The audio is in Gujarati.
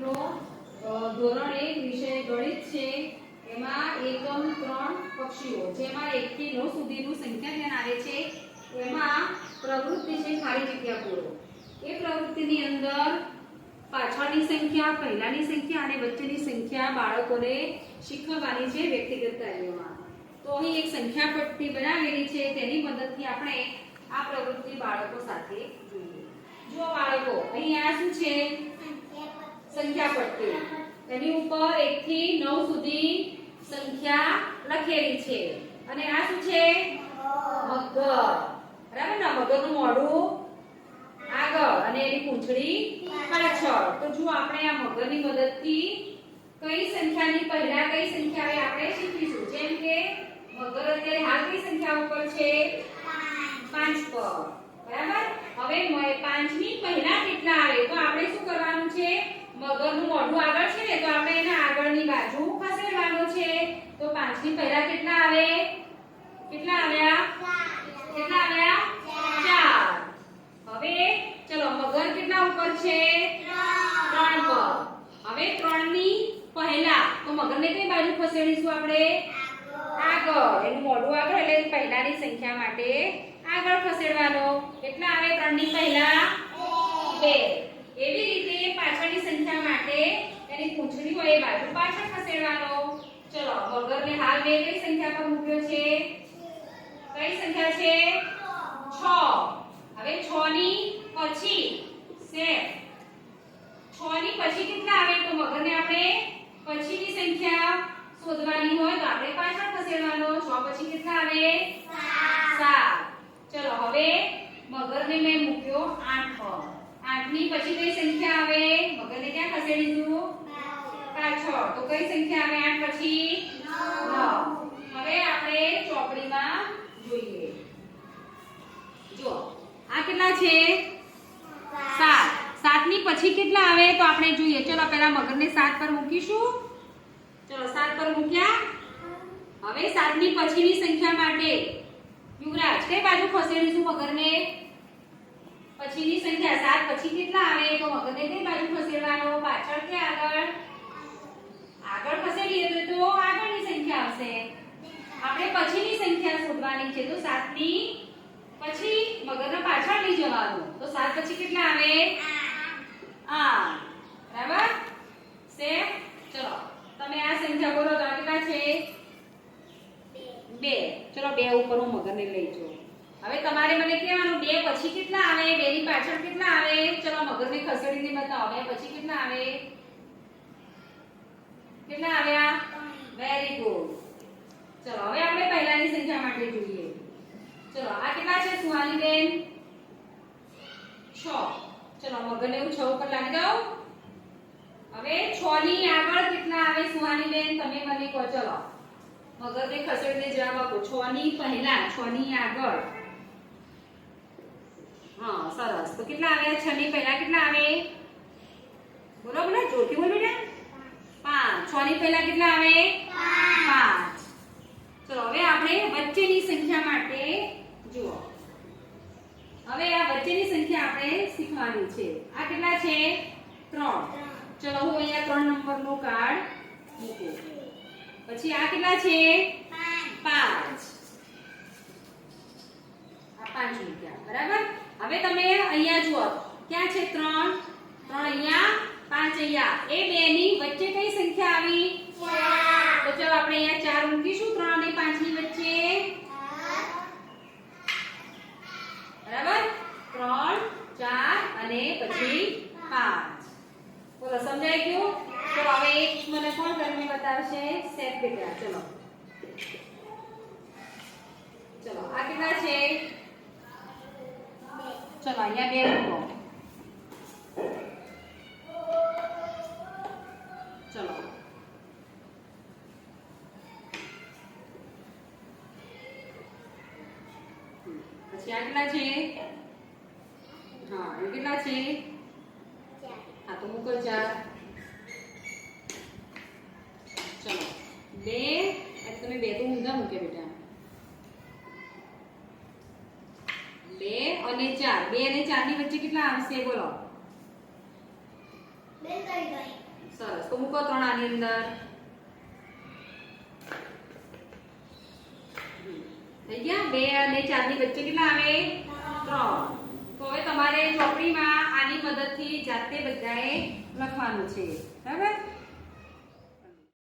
મિત્રો ધોરણ 1 વિષય ગણિત છે એમાં એકમ 3 પક્ષીઓ જેમાં 1 થી 9 સુધીનું સંખ્યા જ્ઞાન આવે છે એમાં પ્રવૃત્તિ છે ખાલી જગ્યા પૂરો એ પ્રવૃત્તિની અંદર પાછળની સંખ્યા પહેલાની સંખ્યા અને વચ્ચેની સંખ્યા બાળકોને શીખવવાની છે વ્યક્તિગત કાર્યોમાં તો અહીં એક સંખ્યા પટ્ટી બનાવેલી છે તેની મદદથી આપણે આ પ્રવૃત્તિ બાળકો સાથે જોઈએ જો બાળકો અહીંયા શું છે સંખ્યા પટ્ટી તેની ઉપર 1 થી 9 સુધી સંખ્યા લખેલી છે અને આ શું છે મગર બરાબર ને મગરનું મોઢું આગળ અને એની પૂંછડી પાછળ તો જો આપણે આ મગરની મદદથી કઈ સંખ્યાની પહેલા કઈ સંખ્યા આવે આપણે શીખીશું જેમ કે મગર અત્યારે હાલ કઈ સંખ્યા ઉપર છે 5 પર બરાબર હવે 5 ની પહેલા કેટલા આવે તો આપણે શું કરવાનું છે મગરનું મોઢું આગળ છે ને તો આપણે એના આગળની બાજુ ખસેડવાનું છે તો 5 ની પહેલા કેટલા આવે કેટલા આવ્યા 4 હવે ચલો મગર કેટલા ઉપર છે 3 પર હવે 3 ની પહેલા તો મગરને કઈ બાજુ ખસેડીશું આપણે આગળ એનું મોઢું આગળ એટલે પહેલાની સંખ્યા માટે આગળ ખસેડવાનો કેટલા આવે 3 ની પહેલા 2 એવી રીતે પાછળની સંખ્યા માટે એની પૂંછડી હોય એ બાજુ પાછળ ખસેડવાનો ચલો મગરને હાલ બે કઈ સંખ્યા પર મૂક્યો છે કઈ સંખ્યા છે 6 હવે 6 ની પછી સેટ 6 ની પછી કેટલા આવે તો મગરને આપણે પછીની સંખ્યા શોધવાની હોય તો આપણે પાછળ ખસેડવાનો 6 પછી કેટલા આવે 7 ચલો હવે મગરને મેં મૂક્યો 8 પર 8 ની પછી કઈ સંખ્યા આવે મગરને ક્યાં ખસેડીશું પાછળ તો કઈ સંખ્યા આવે 8 પછી 9 હવે આપણે ચોપડીમાં જોઈએ જો આ કેટલા છે 7 ની પછી કેટલા આવે તો આપણે જોઈએ ચલો પહેલા મગરને 7 પર મૂકીશું ચલો 7 પર મૂક્યા હવે 7 ની પછીની સંખ્યા માટે યુવરાજ કઈ બાજુ ખસેડીશું મગરને પછીની સંખ્યા 7 પછી કેટલા આવે તો મગરને કઈ બાજુ ખસેડવાનો પાછળ કે આગળ ખસેડીએ તો આગળની સંખ્યા આવશે આપણે પછીની સંખ્યા શોધવાની છે તો 7 ની પછી મગરને પાછળ લઈ જવાનું તો 7 પછી કેટલા આવે 8 બરાબર સે ચલો તમે આ સંખ્યા બોલો તો કેટલા છે 2 ચલો 2 ઉપર હું મગરને લઈ જાઉં હવે તમારે મને કહેવાનું 2 પછી કેટલા આવે 2 ની પાછળ કેટલા આવે ચલો મગરને ખસેડીને બતાવો 2 પછી કેટલા આવે કેટલા આવ્યા વેરી ગુડ ચલો હવે આપણે પહેલાની સંખ્યા માટે જોઈએ ચલો આ કેટલા છે સુહાની બેન 6 ચલો મગરને હું 6 ઉપર લાગી દઉં હવે 6 ની આગળ કેટલા આવે સુહાની બેન તમે મને કહો ચલો મગરને ખસેડીને જવાબ આપો 6 ની પહેલા 6 ની આગળ હા સરસ તો કેટલા આવે 6 ની પહેલા કેટલા આવે બોલો બોલો જોરથી બોલ બેટા 5 6 ની પહેલા કેટલા આવે 5 ચલો હવે આપણે વચ્ચેની સંખ્યા માટે જુઓ હવે આ વચ્ચેની સંખ્યા આપણે શીખવાની છે આ કેટલા છે 3 ચલો હું અહીંયા 3 નંબરનું કાર્ડ મૂકું પછી આ કેટલા છે 5 આ 5 મૂક્યા બરાબર હવે તમે અહીંયા જુઓ ક્યાં છે 3 અહીંયા 5 અહીંયા એ બે ની વચ્ચે કઈ સંખ્યા આવી તો ચલો આપણે અહીંયા 4 મૂકીશું 3 અને 5 ની વચ્ચે બરાબર 3 4 અને પછી 5 બોલો સમજાઈ ગયું તો હવે એક મને કોણ કરીને બતાવશે સેટ બેટા ચલો ચલો આ કેટલા છે ચલો અહીંયા 2 મૂકો ચલો પછી આ કેટલા છે હા એ કેટલા છે હા તો મૂકો 4 ચલો 2 તમે 2 તો ઊંધા મૂકે બેટા 2 અને 4 2 અને 4 ની વચ્ચે કેટલા આવશે બોલો 2 કઈ ગઈ સરસ. તો મૂકો 3 આની અંદર. થઈ ગયા. 2 અને 4 ની વચ્ચે કેટલા આવે? 3. તો હવે તમારે ચોપડીમાં આની મદદથી જાતે બધાએ લખવાનું છે. બરાબર?